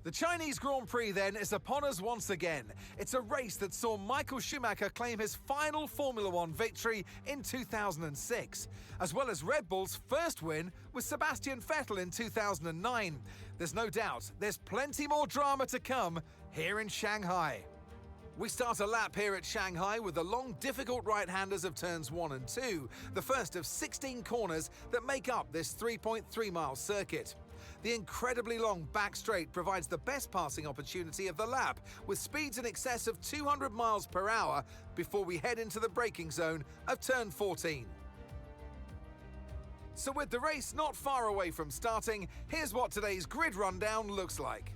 The Chinese Grand Prix then is upon us once again. It's a race that saw Michael Schumacher claim his final Formula One victory in 2006, as well as Red Bull's first win with Sebastian Vettel in 2009. There's no doubt there's plenty more drama to come here in Shanghai. We start a lap here at Shanghai with the long, difficult right-handers of turns 1 and 2, the first of 16 corners that make up this 3.3-mile circuit. The incredibly long back straight provides the best passing opportunity of the lap, with speeds in excess of 200 miles per hour before we head into the braking zone of turn 14. So with the race not far away from starting, here's what today's grid rundown looks like.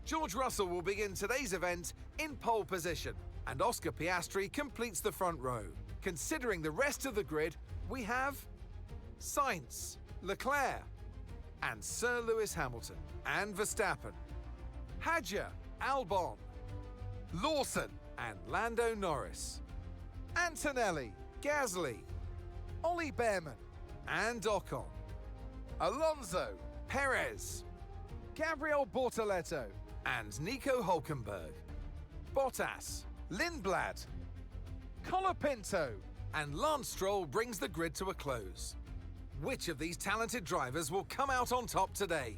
George Russell will begin today's event in pole position, and Oscar Piastri completes the front row. Considering the rest of the grid, we have Sainz, Leclerc, and Sir Lewis Hamilton, and Verstappen, Hadjar, Albon, Lawson, and Lando Norris, Antonelli, Gasly, Ollie Behrman, and Ocon, Alonso, Perez, Gabriel Bortoleto, and Nico Hülkenberg, Bottas, Lindblad, Colapinto, and Lance Stroll brings the grid to a close. Which of these talented drivers will come out on top today?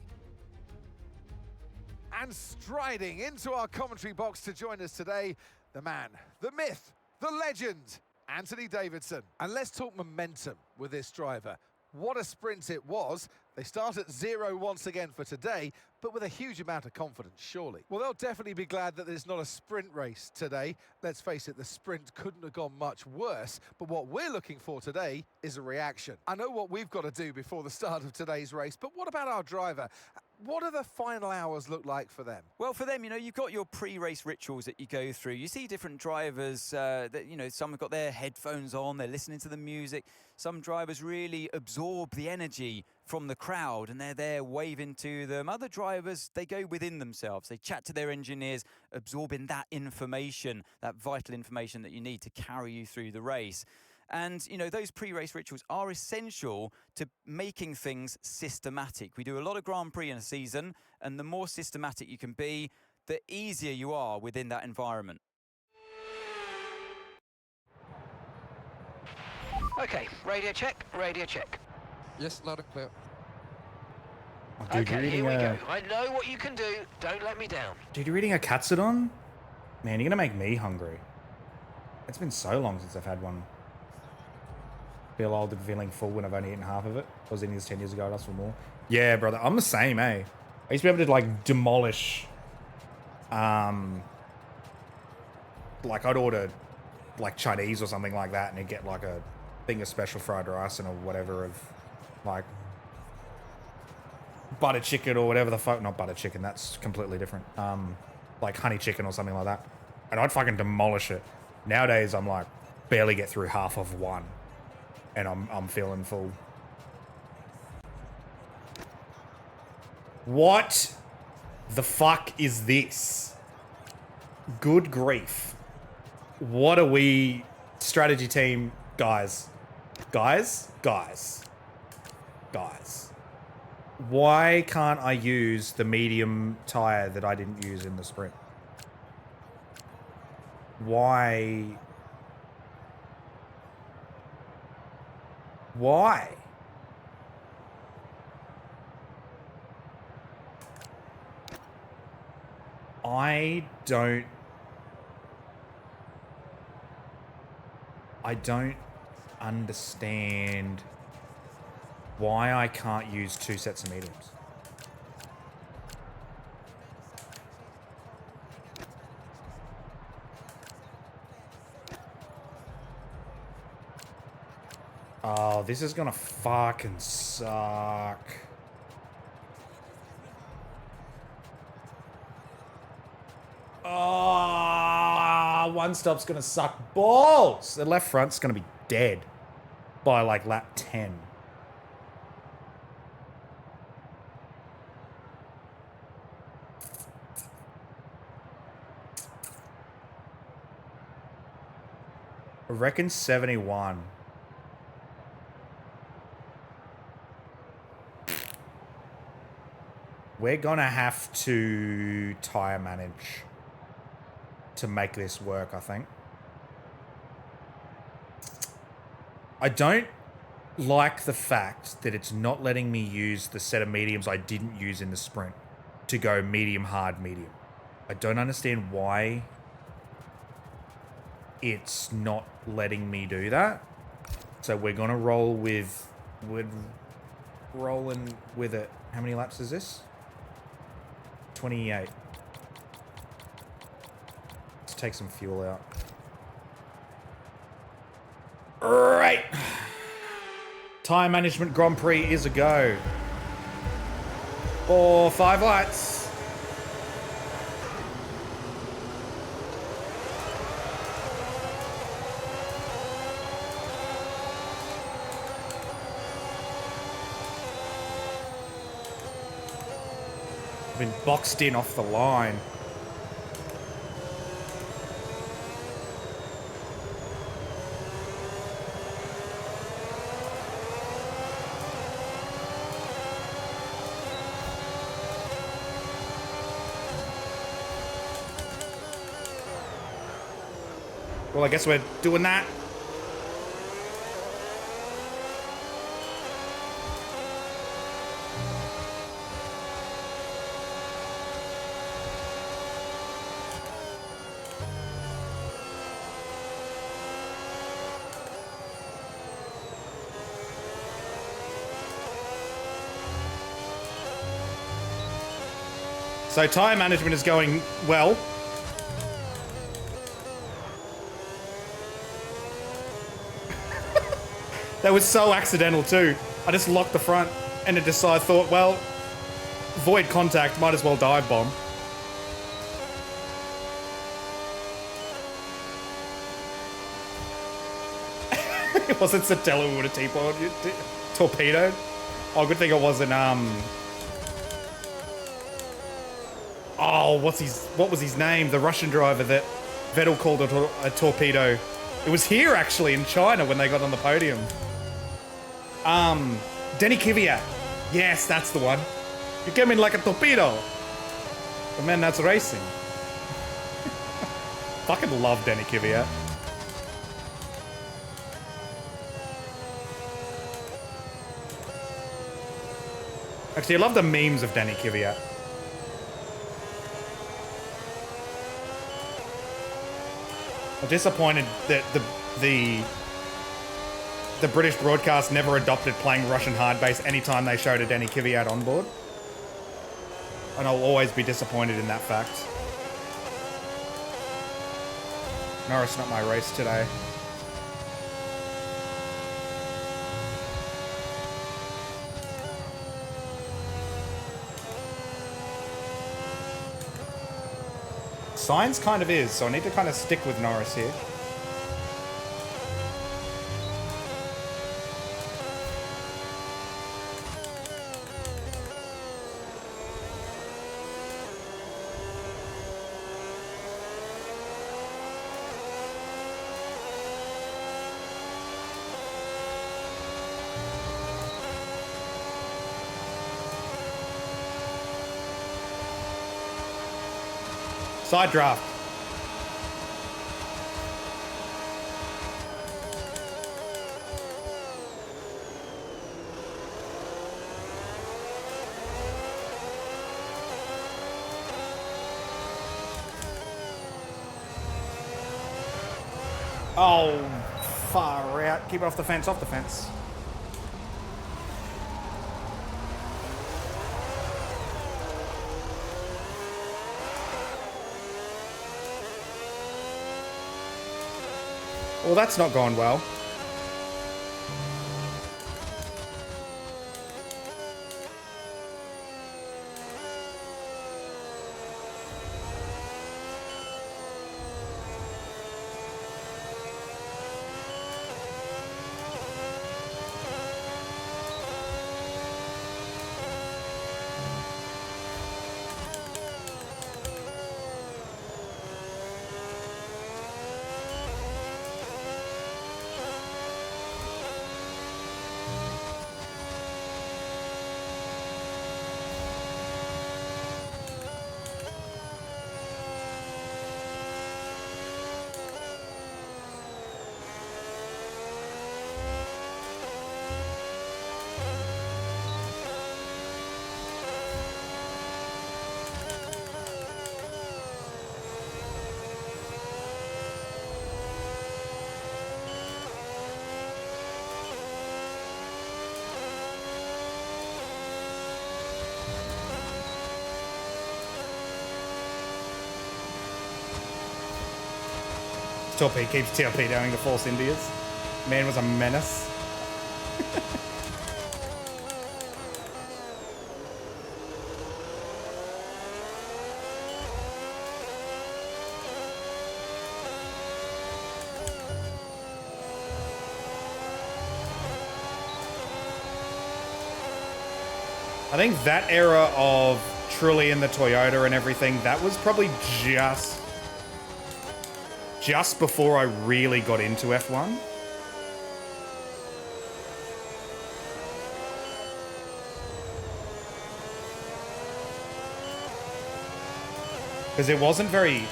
And striding into our commentary box to join us today, the man, the myth, the legend, Anthony Davidson. And let's talk momentum with this driver. What a sprint it was. They start at 0 once again for today, but with a huge amount of confidence, surely. Well, they'll definitely be glad that there's not a sprint race today. Let's face it, the sprint couldn't have gone much worse, but what we're looking for today is a reaction. I know what we've got to do before the start of today's race, but what about our driver? What do the final hours look like for them? Well, for them, you've got your pre-race rituals that you go through. You see different drivers that, some have got their headphones on, they're listening to the music. Some drivers really absorb the energy from the crowd and they're there waving to them. Other drivers, they go within themselves. They chat to their engineers, absorbing that information, that vital information that you need to carry you through the race. And, those pre-race rituals are essential to making things systematic. We do a lot of Grand Prix in a season, and the more systematic you can be, the easier you are within that environment. Okay, radio check, radio check. Yes, loud and clear. Oh, dude, Okay, here we go. I know what you can do. Don't let me down. Dude, you're eating a Katsudon? Man, you're gonna make me hungry. It's been so long since I've had one. Feel old and feeling full when I've only eaten half of it. I was eating this 10 years ago, that's for more. Yeah, brother, I'm the same, eh? I used to be able to, demolish... I'd order, Chinese or something like that, and I'd get, a thing of special fried rice and or whatever of, butter chicken or whatever the fuck. Not butter chicken, that's completely different. Honey chicken or something like that. And I'd fucking demolish it. Nowadays, I'm, barely get through half of one. And I'm feeling full. What the fuck is this? Good grief. What are we... Strategy team... Guys. Why can't I use the medium tire that I didn't use in the sprint? Why? I don't understand why I can't use 2 sets of mediums. Oh, this is gonna fucking suck. Oh, one stop's gonna suck balls. The left front's gonna be dead by lap 10. I reckon 71. We're going to have to tyre manage to make this work, I think. I don't like the fact that it's not letting me use the set of mediums I didn't use in the sprint to go medium, hard, medium. I don't understand why it's not letting me do that. So we're going to roll with... We're rolling with it. How many laps is this? 28. Let's take some fuel out. Right. Tyre management Grand Prix is a go. 5 lights. I've been boxed in off the line. Well, I guess we're doing that. So tyre management is going well. That was so accidental too. I just locked the front and it I thought, well, void contact, might as well dive bomb. It wasn't Sotelo who would have T-bombed torpedoed. Oh, good thing it wasn't, oh, what was his name? The Russian driver that Vettel called a torpedo. It was here, actually, in China when they got on the podium. Denny Kvyat. Yes, that's the one. You came in like a torpedo. But man, that's racing. Fucking love Denny Kvyat. Actually, I love the memes of Denny Kvyat. I'm disappointed that the British broadcast never adopted playing Russian hard base anytime they showed a Denny Kvyat on board. And I'll always be disappointed in that fact. Norris, not my race today. Science kind of is, so I need to kind of stick with Norris here. Side draft. Oh, far out. Keep it off the fence, off the fence. Well, that's not gone well. keeps torpedoing the Force Indias. Man was a menace. I think that era of Trulli and the Toyota and everything, that was probably just before I really got into F1. Because it wasn't very,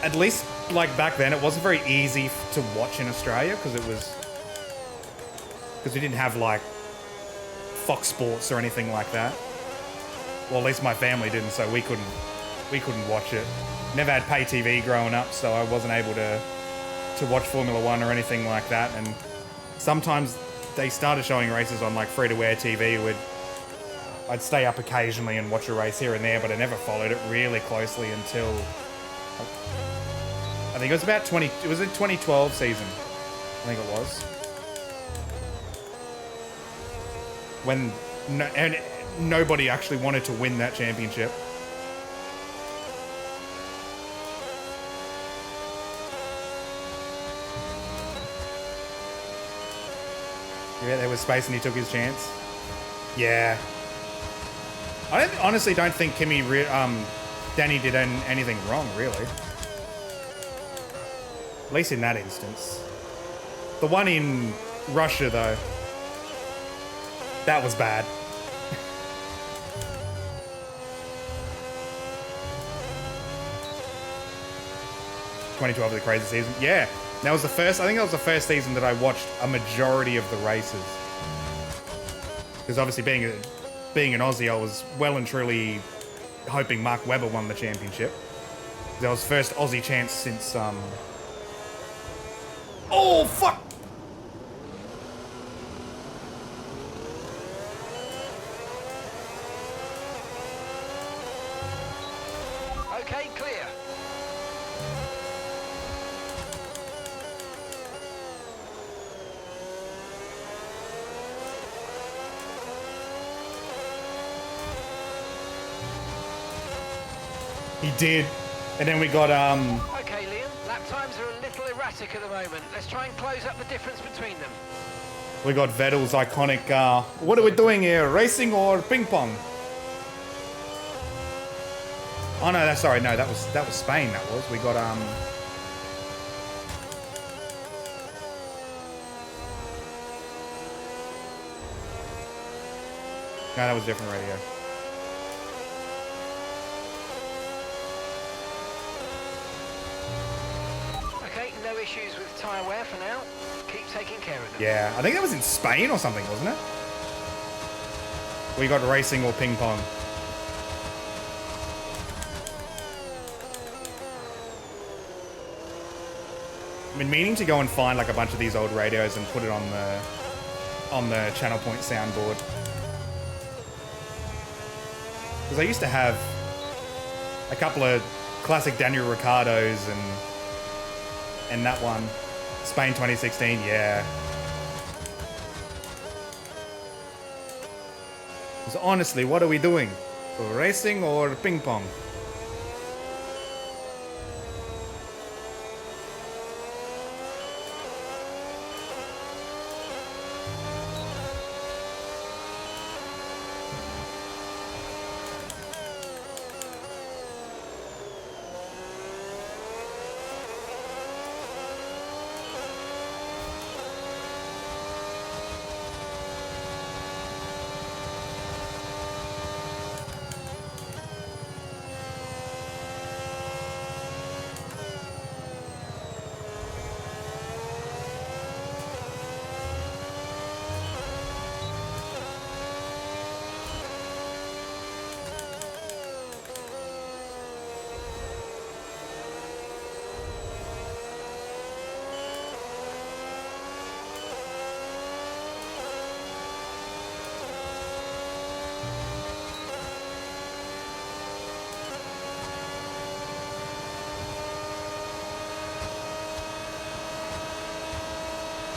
at least like back then, it wasn't very easy to watch in Australia because we didn't have like Fox Sports or anything like that. Well, at least my family didn't, so we couldn't watch it. Never had pay TV growing up, so I wasn't able to watch Formula One or anything like that. And sometimes they started showing races on like free-to-air TV. I'd stay up occasionally and watch a race here and there, but I never followed it really closely until I think it was about it was a 2012 season. I think it was. When nobody actually wanted to win that championship. Yeah, there was space and he took his chance. Yeah. I honestly don't think Danny did anything wrong, really. At least in that instance. The one in Russia, though, that was bad. 2012 was a crazy season. Yeah, that was the first. I think that was the first season that I watched a majority of the races. Because obviously, being an Aussie, I was well and truly hoping Mark Webber won the championship. That was first Aussie chance since Oh fuck! Okay, clear. He did. And then we got Okay, Liam, lap times are a little erratic at the moment. Let's try and close up the difference between them. we got Vettel's iconic what are we doing here? Racing or ping pong? Oh no, that's sorry, no, that was Spain, that was. We got no, that was different radio. Okay, no issues with tyre wear for now. Keep taking care of them. Yeah, I think that was in Spain or something, wasn't it? We got racing or ping pong. I've been meaning to go and find like a bunch of these old radios and put it on the Channel Point soundboard. Because I used to have a couple of classic Daniel Ricciardos and that one, Spain 2016, yeah. So honestly, what are we doing? Racing or ping pong?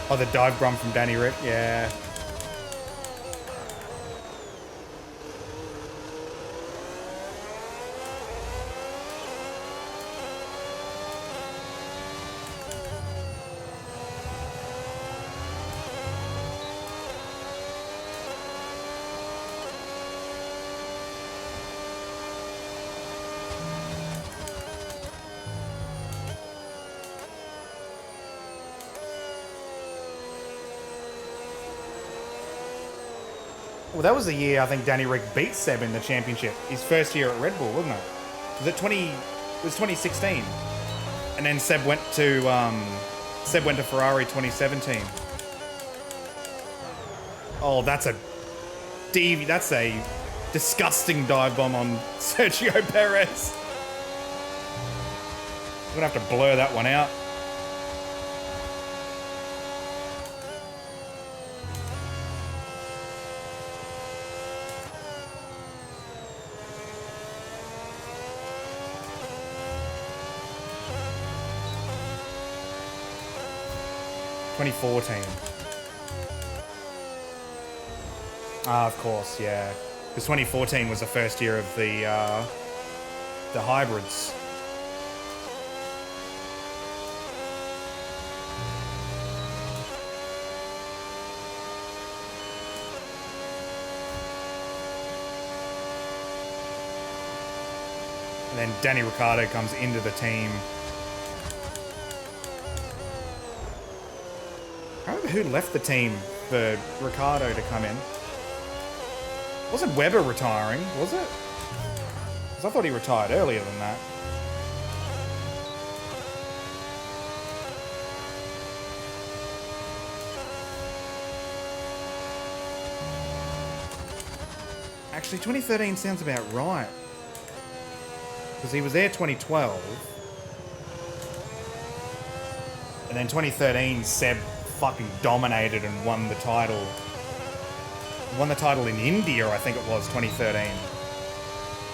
Oh, the dive bomb from Danny Rick. Yeah. Well, that was the year I think Danny Rick beat Seb in the championship. His first year at Red Bull, wasn't it? Was it 2016? And then Seb went to Ferrari 2017. Oh, that's a disgusting dive bomb on Sergio Perez. I'm gonna have to blur that one out. Of course, yeah. Because 2014 was the first year of the hybrids. And then Danny Ricciardo comes into the team. I don't remember who left the team for Ricciardo to come in. Wasn't Webber retiring, was it? Because I thought he retired earlier than that. Actually, 2013 sounds about right. Because he was there 2012. And then 2013, Seb fucking dominated and won the title. Won the title in India, I think it was, 2013.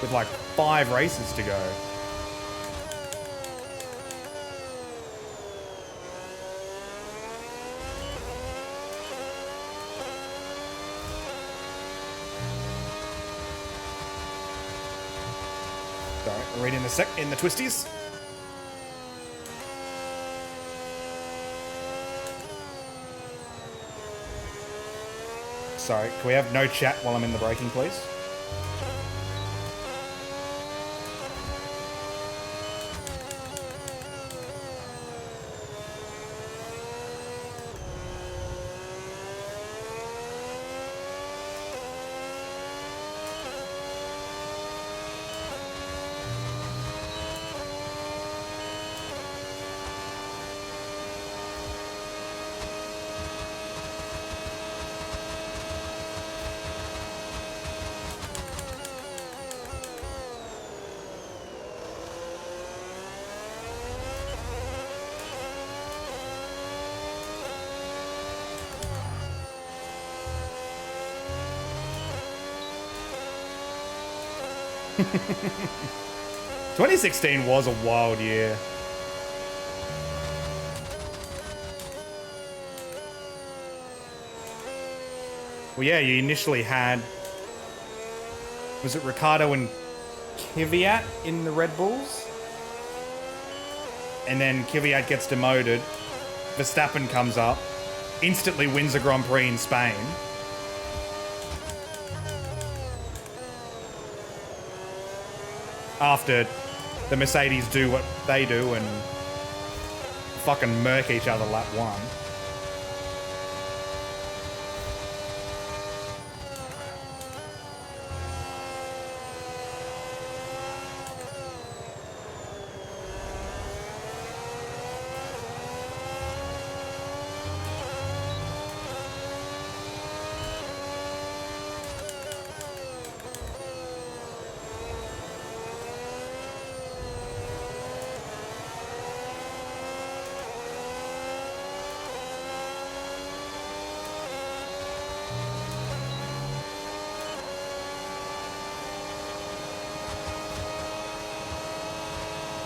With like 5 races to go. Sorry, we're reading in the twisties. Sorry, can we have no chat while I'm in the braking, please? – 2016 was a wild year. Well, yeah, you initially had... Was it Ricciardo and Kvyat in the Red Bulls? And then Kvyat gets demoted. Verstappen comes up. Instantly wins a Grand Prix in Spain. After the Mercedes do what they do and fucking murk each other lap 1.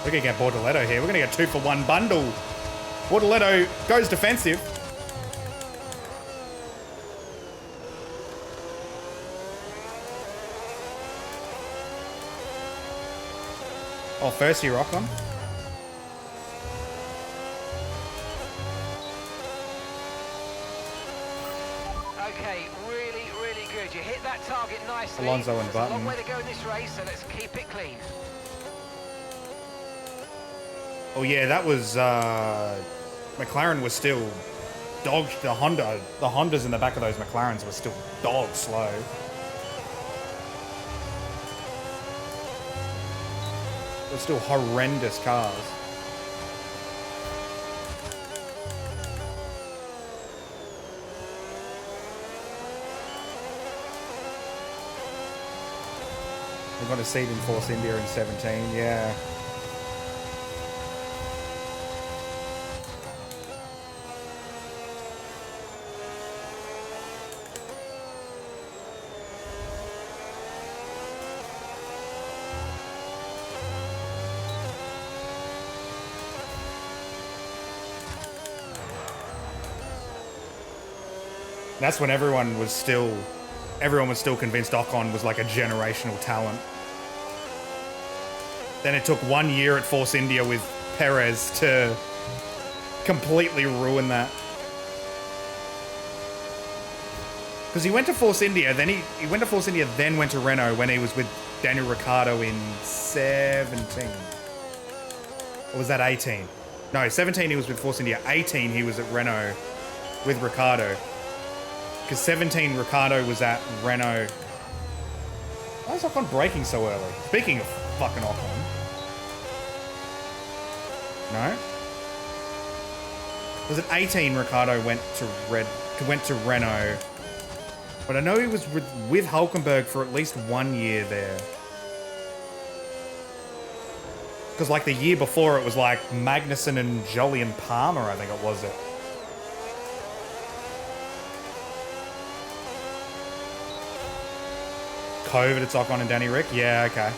We're going to get Bortoletto here. We're going to get 2-for-1 bundle. Bortoletto goes defensive. Oh, first year Ocon. Okay, really, really good. You hit that target nicely. Alonso and There's Button. a long way to go in this race, so let's keep it clean. Oh yeah, that was McLaren was still dog. The Hondas in the back of those McLarens were still dog slow. They're still horrendous cars. We got a seat in Force India in 17, yeah. That's when everyone was still convinced Ocon was like a generational talent. Then it took 1 year at Force India with Perez to completely ruin that. Because he went to Force India, then he went to Force India, then went to Renault when he was with Daniel Ricciardo in 17. Or was that 18? No, 17 he was with Force India. 18 he was at Renault with Ricciardo. Because 17 Ricciardo was at Renault. Why is Ocon braking so early? Speaking of fucking Ocon. No? Was it 18 Ricciardo went to Renault? But I know he was with Hulkenberg for at least 1 year there. Because like the year before it was like Magnussen and Jolyon Palmer, I think it was it. COVID, it's Ocon and Danny Rick? Yeah, okay.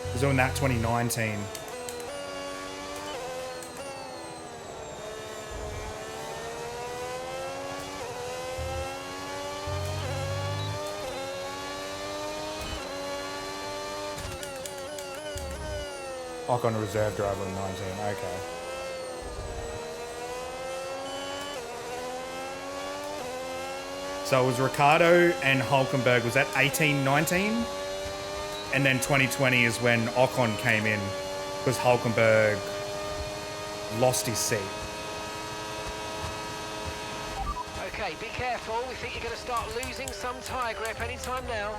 It was doing that 2019. Ocon reserve driver in 19, okay. So it was Ricciardo and Hulkenberg, was that 18, 19? And then 2020 is when Ocon came in, because Hulkenberg lost his seat. Okay, be careful. We think you're going to start losing some tyre grip anytime now.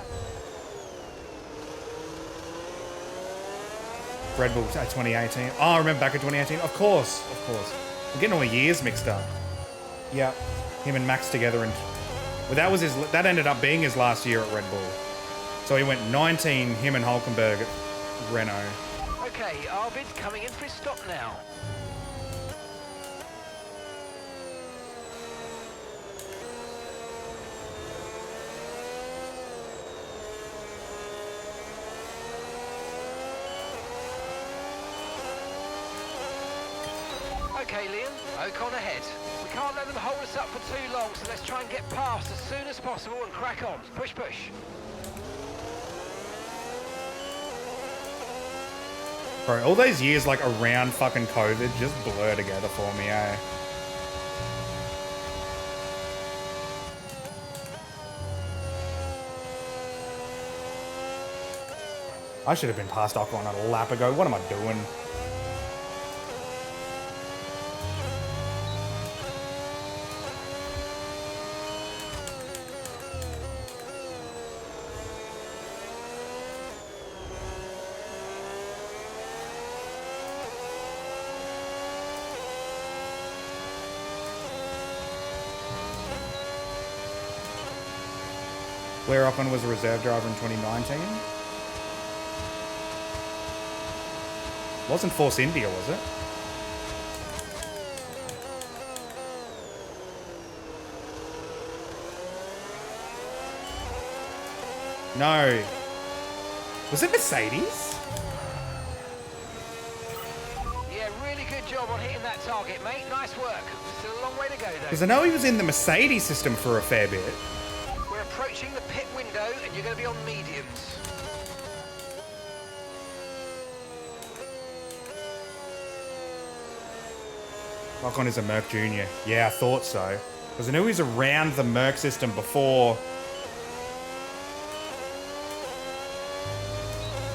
Red Bull 2018. Oh, I remember back in 2018. Of course, of course. I'm getting all the years mixed up. Yeah, him and Max together, and well, that ended up being his last year at Red Bull. So he went 19, him and Hulkenberg at Renault. Okay, Arvid coming in for his stop now. Okay, Liam, Ocon ahead. We can't let them hold us up for too long, so let's try and get past as soon as possible and crack on. Push, push. Bro, all those years like around fucking COVID just blur together for me, eh? I should have been past Ocon a lap ago. What am I doing? Where Ocon was a reserve driver in 2019? Wasn't Force India, was it? No. Was it Mercedes? Good job on hitting that target, mate. Nice work. Still a long way to go, though. Because I know he was in the Mercedes system for a fair bit. We're approaching the pit window, and you're going to be on mediums. Ocon is a Merc Junior. Yeah, I thought so. Because I knew he was around the Merc system before.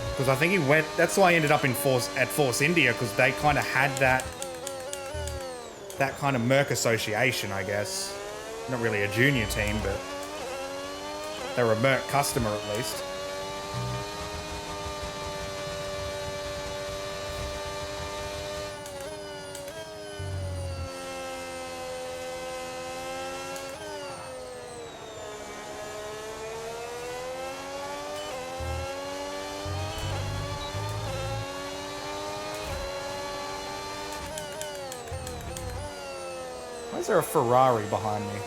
Because I think he went... That's why he ended up in Force India, because they kind of had that kind of Merc association, I guess. Not really a junior team, but they were a Merc customer at least. Why is there a Ferrari behind me?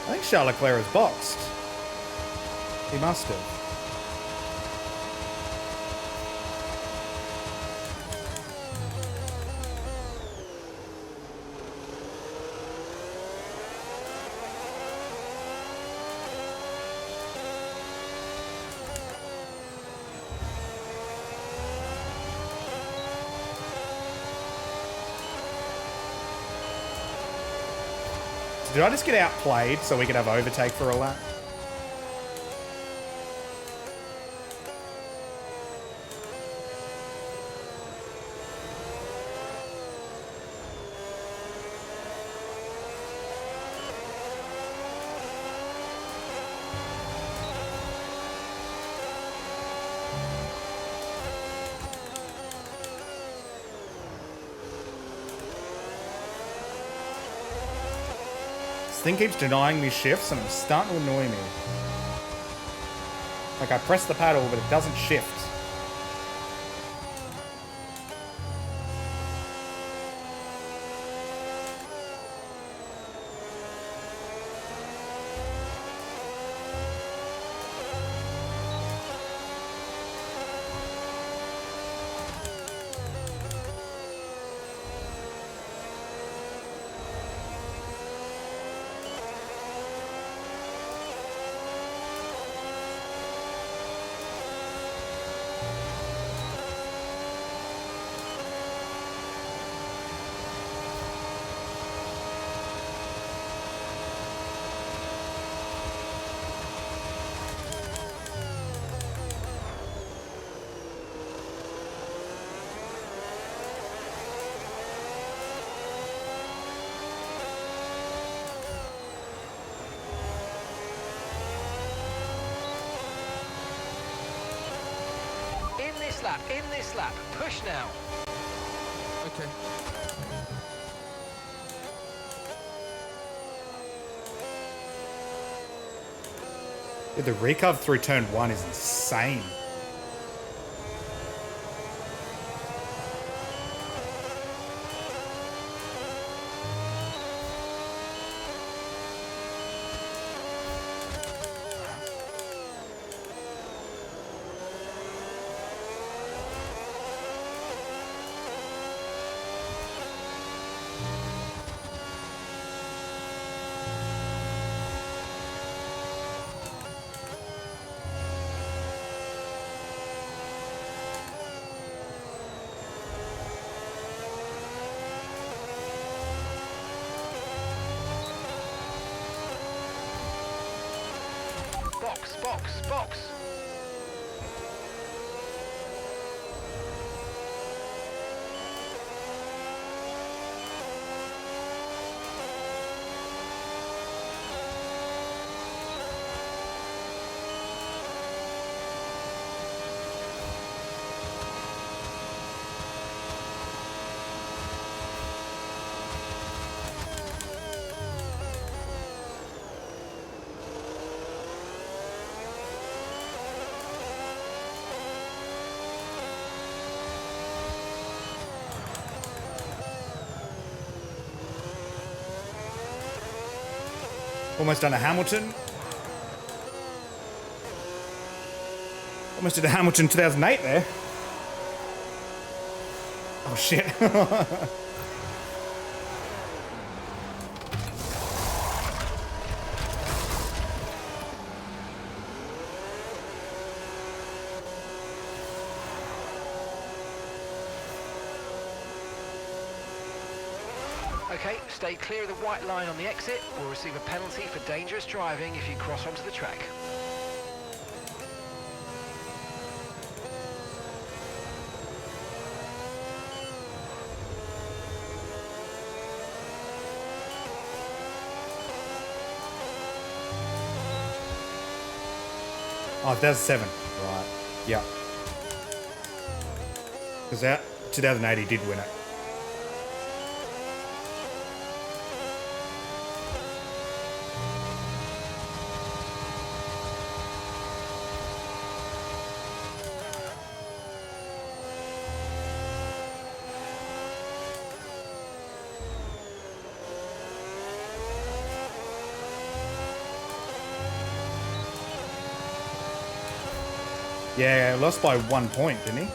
I think Charles Leclerc is boxed. He must have. Did I just get outplayed so we could have overtake for a lap? This thing keeps denying me shifts and it's starting to annoy me. Like I press the paddle but it doesn't shift. In this lap, push now. Okay. Dude, the recov through turn 1 is insane. Box. Almost done a Hamilton. Almost did a Hamilton 2008 there. Oh shit. Okay, stay clear of the white line on the exit. We'll receive a penalty for dangerous driving if you cross onto the track. Oh, 2007. Right. Yeah. Because that 2008 he did win it. Yeah, lost by 1 point, didn't he?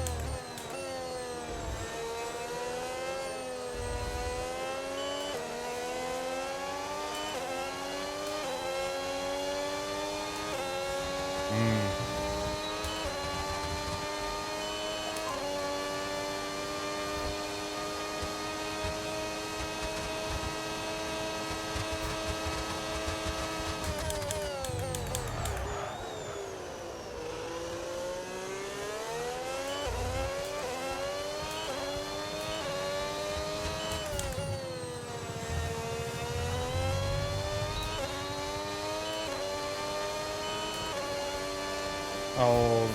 Oh,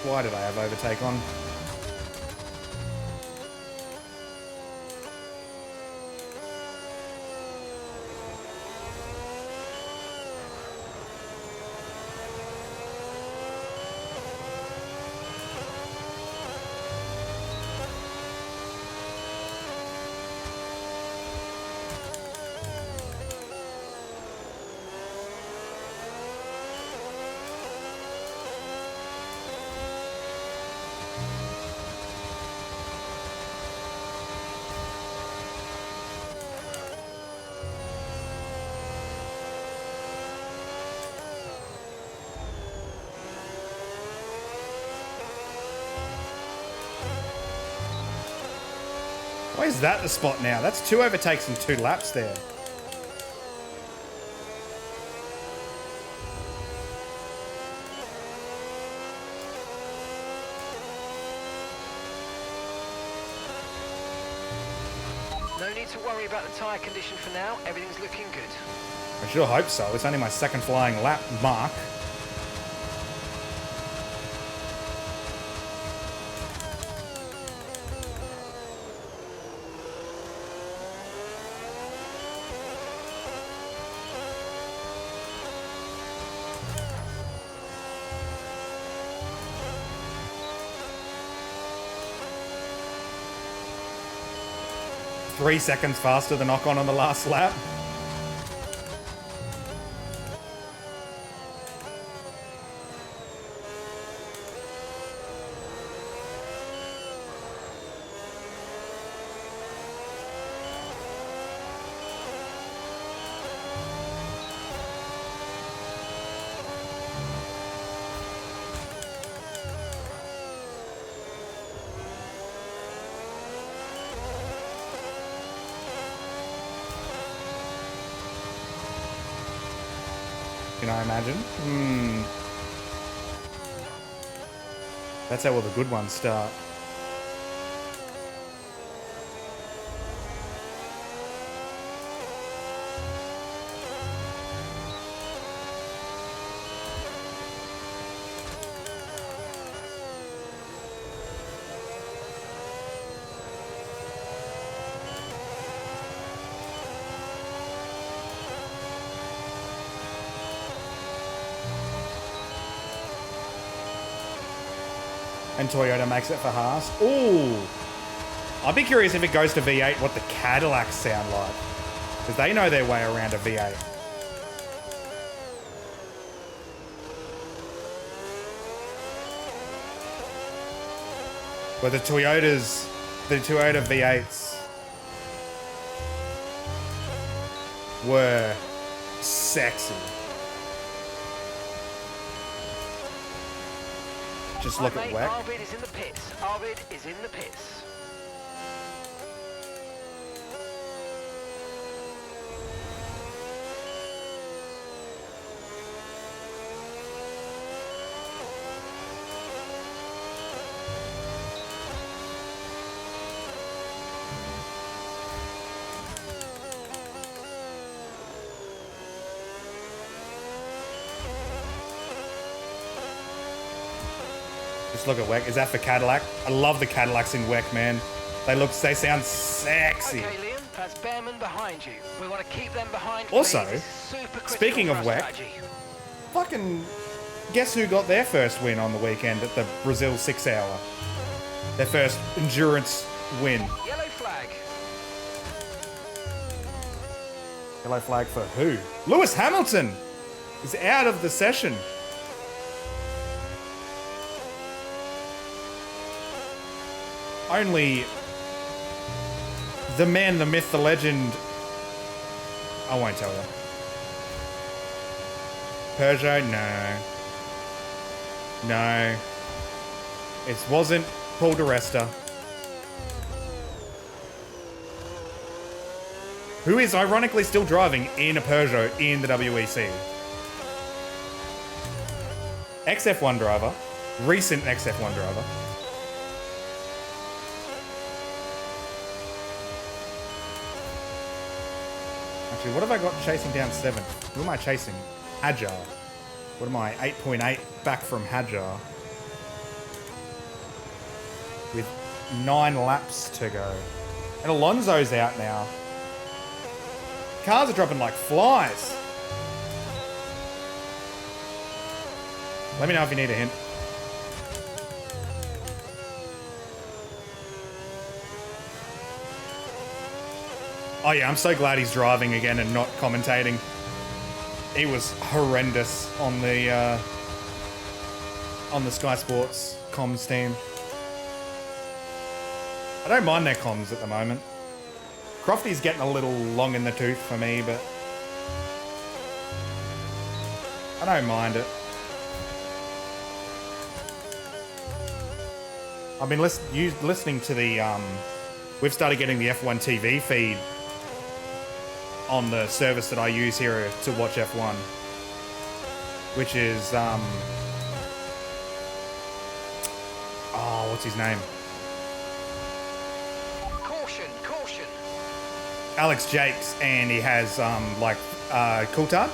why did I have overtake on? Why is that the spot now? That's 2 overtakes and 2 laps there. No need to worry about the tyre condition for now. Everything's looking good. I sure hope so. It's only my second flying lap mark. Three seconds faster than Ocon on the last lap. Can I imagine? That's how all the good ones start. And Toyota makes it for Haas. Ooh. I'd be curious if it goes to V8 what the Cadillacs sound like. Because they know their way around a V8. But the Toyota V8s were sexy. Just look at WEC. Arvid is in the pits. Arvid is in the pits. Just look at WEC. Is that for Cadillac? I love the Cadillacs in WEC, man. They sound sexy. Okay, Liam, that's Behrman behind you. We want to keep them behind. Also, please. Super critical speaking of for our WEC, strategy. fucking guess who got their first win on the weekend at the Brazil 6 hour? Their first endurance win. Yellow flag. Yellow flag for who? Lewis Hamilton is out of the session. Only the man, the myth, the legend. I won't tell you. Peugeot? No. No. It wasn't Paul di Resta. Who is ironically still driving in a Peugeot in the WEC. XF1 driver. Recent XF1 driver. Actually, what have I got chasing down 7? Who am I chasing? Hadjar. What am I? 8.8 back from Hadjar. With 9 laps to go. And Alonso's out now. Cars are dropping like flies. Let me know if you need a hint. Oh yeah, I'm so glad he's driving again and not commentating. He was horrendous on the Sky Sports comms team. I don't mind their comms at the moment. Crofty's getting a little long in the tooth for me, but I don't mind it. I've been listening to the we've started getting the F1 TV feed on the service that I use here to watch F1, which is what's his name? Caution. Alex Jakes, and he has Coulthard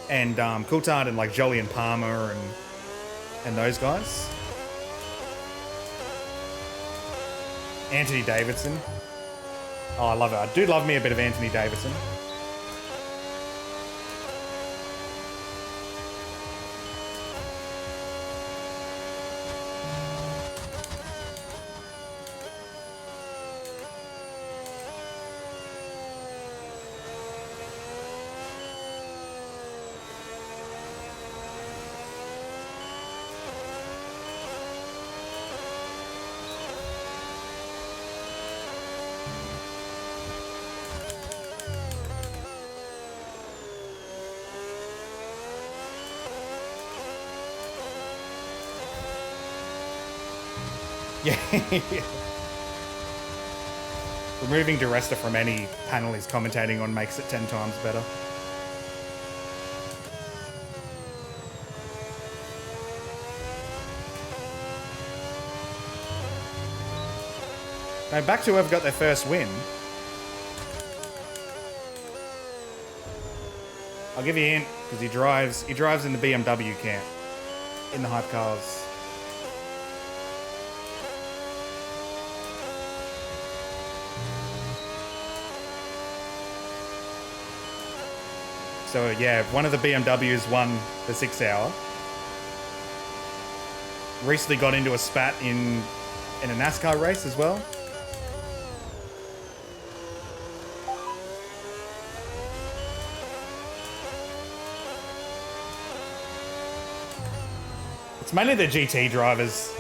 and Coulthard and like Jolyon Palmer and those guys. Anthony Davidson. Oh, I love it. I do love me a bit of Anthony Davidson. Yeah. Removing di Resta from any panel he's commentating on makes it 10 times better. Now back to whoever got their first win. I'll give you a hint, because he drives in the BMW camp, in the hype cars. So yeah, one of the BMWs won the 6 hour. Recently got into a spat in a NASCAR race as well. It's mainly the GT drivers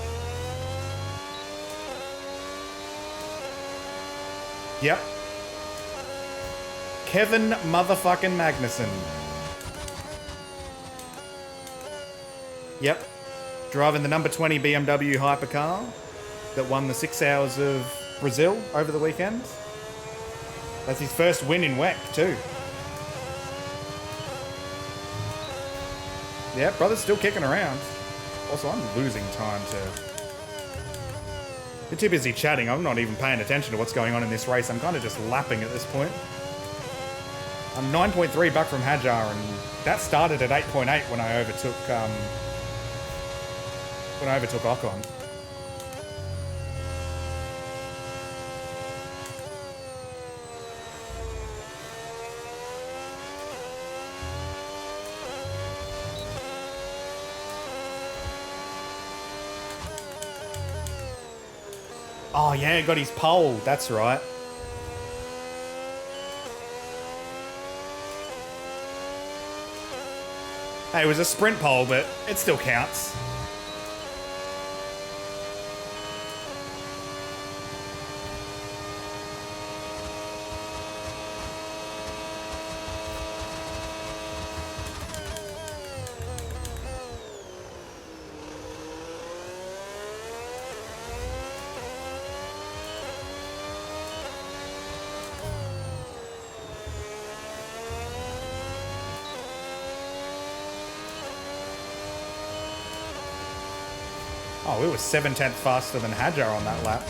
Yep. Kevin motherfucking Magnussen. Yep. Driving the number 20 BMW hypercar that won the 6 Hours of Brazil over the weekend. That's his first win in WEC too. Yeah, brother's still kicking around. Also, I'm losing time to... You're too busy chatting. I'm not even paying attention to what's going on in this race. I'm kind of just lapping at this point. I'm 9.3 back from Hadjar, and that started at 8.8 when I overtook Ocon. Oh yeah, got his pole. That's right. Hey, it was a sprint pole, but it still counts. Oh, we were 7/10 faster than Hadjar on that lap.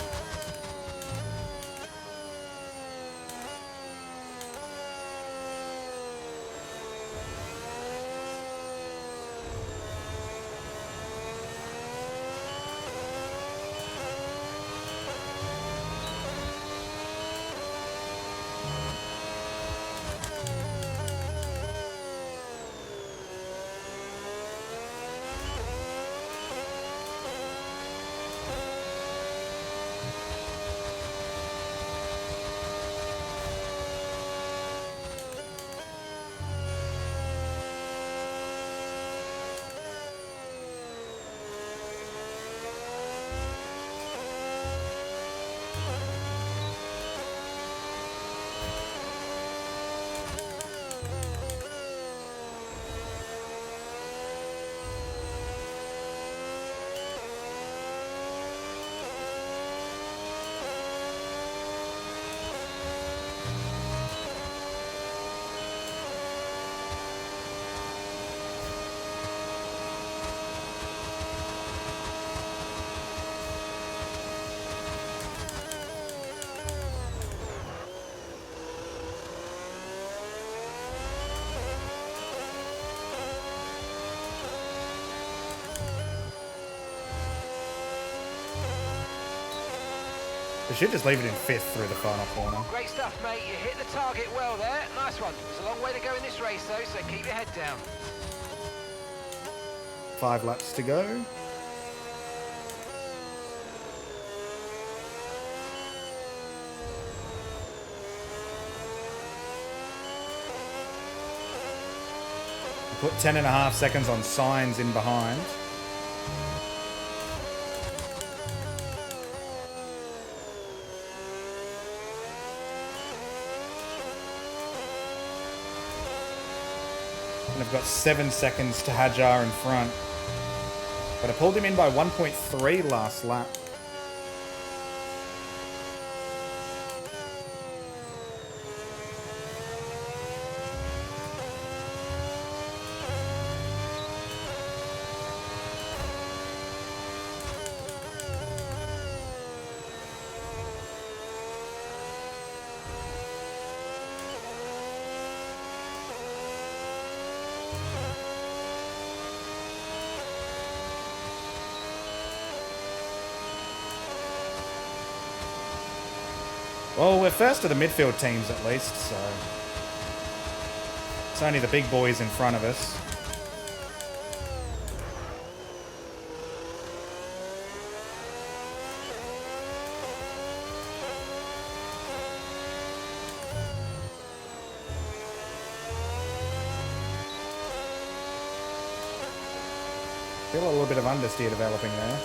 They should just leave it in 5th through the final corner. Great stuff, mate. You hit the target well there. Nice one. There's a long way to go in this race, though, so keep your head down. 5 laps to go. Put 10.5 seconds on Signs in behind. And I've got 7 seconds to Hadjar in front. But I pulled him in by 1.3 last lap. Well, we're first of the midfield teams at least, so it's only the big boys in front of us. Feel a little bit of understeer developing there.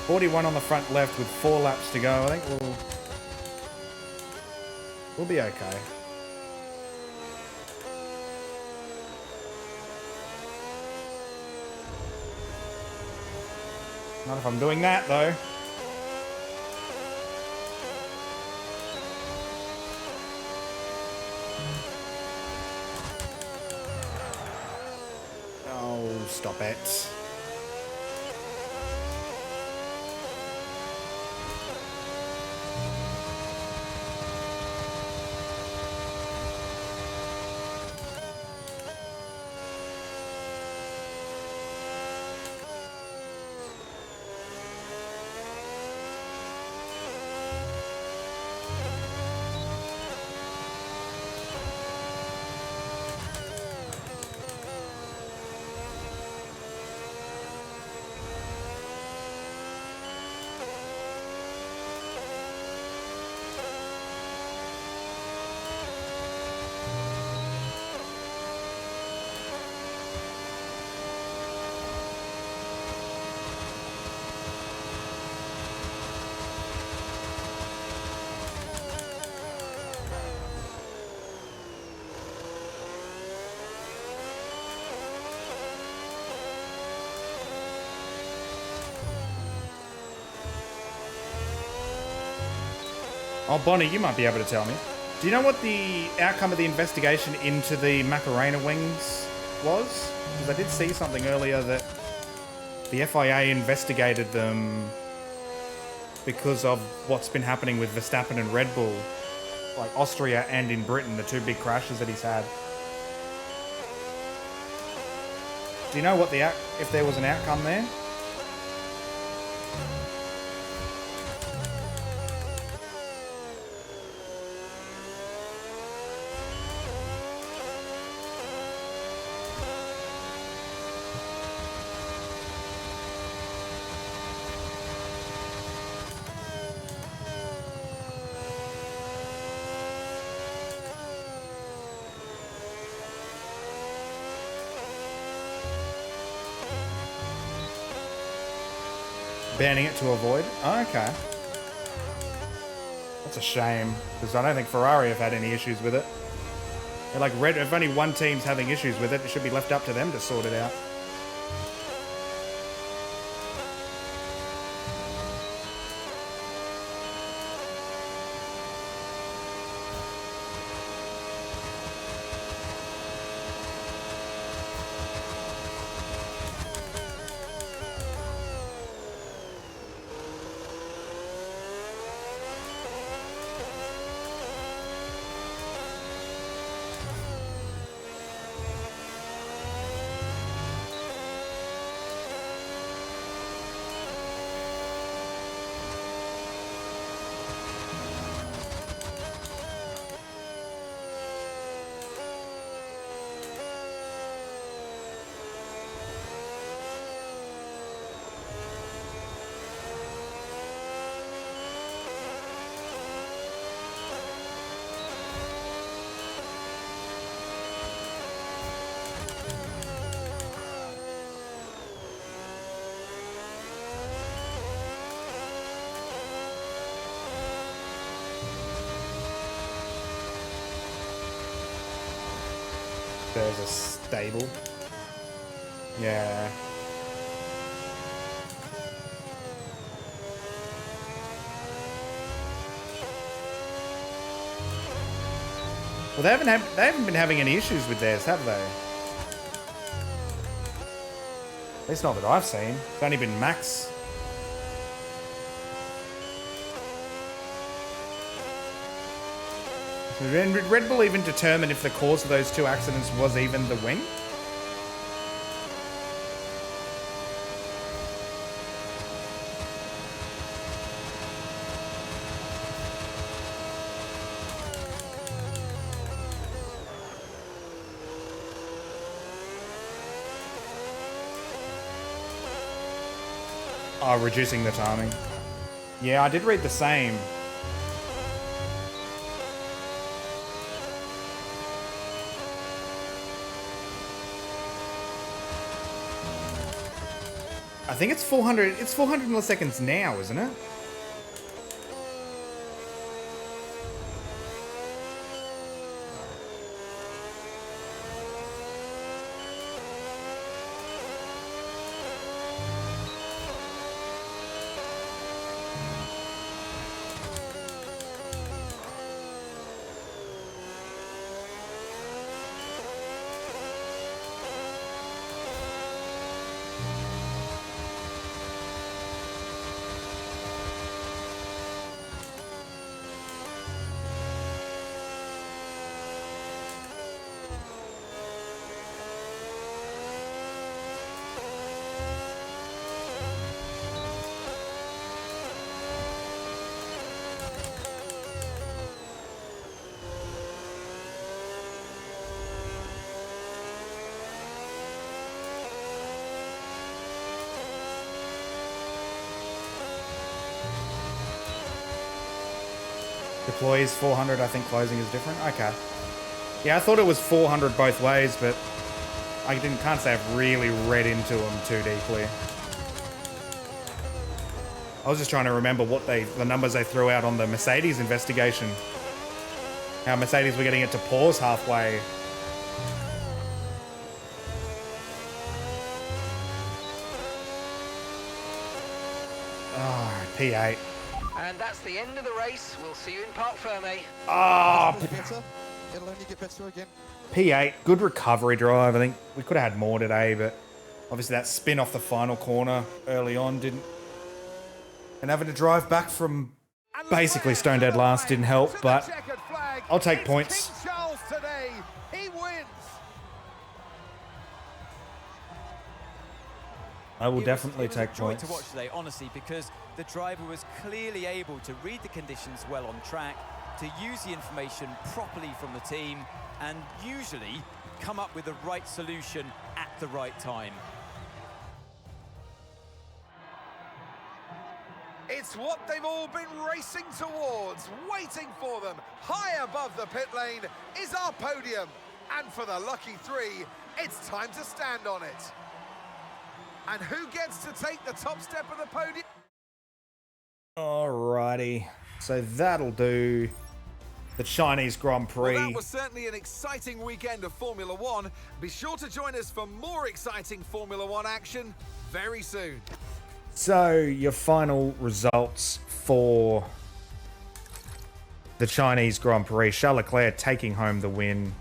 41 on the front left with 4 laps to go. I think we'll We'll be okay. Not if I'm doing that, though. Oh, stop it. Oh, Bonnie, you might be able to tell me. Do you know what the outcome of the investigation into the Macarena wings was? Because I did see something earlier that the FIA investigated them because of what's been happening with Verstappen and Red Bull, like Austria and in Britain, the two big crashes that he's had. Do you know what if there was an outcome there? Banning it to avoid? Oh, okay. That's a shame, because I don't think Ferrari have had any issues with it. They're like, if only one team's having issues with it, it should be left up to them to sort it out. There's a stable. Yeah. Well, they haven't been having any issues with theirs, have they? At least not that I've seen. It's only been Max. Did Red Bull even determine if the cause of those two accidents was even the wing? Oh, reducing the timing. Yeah, I did read the same. I think it's 400. It's 400 milliseconds now, isn't it? Deploy is 400. I think closing is different. Okay. Yeah, I thought it was 400 both ways, but can't say I've really read into them too deeply. I was just trying to remember the numbers they threw out on the Mercedes investigation. How Mercedes were getting it to pause halfway. Oh, P8. And that's the end of the race. We'll see you in Parc Fermé. Oh, It'll only get better again. P8, good recovery drive. I think we could have had more today, but obviously that spin off the final corner early on didn't. And having to drive back from basically stone dead last didn't help, but I'll take points. King Charles today. He wins. I will definitely it was take a joy points. to watch today, honestly, because the driver was clearly able to read the conditions well on track, to use the information properly from the team, and usually come up with the right solution at the right time. It's what they've all been racing towards, waiting for them. High above the pit lane is our podium. And for the lucky three, it's time to stand on it. And who gets to take the top step of the podium? Alrighty, so that'll do the Chinese Grand Prix. Well, that was certainly an exciting weekend of Formula One. Be sure to join us for more exciting Formula One action very soon. So, your final results for the Chinese Grand Prix. Charles Leclerc taking home the win.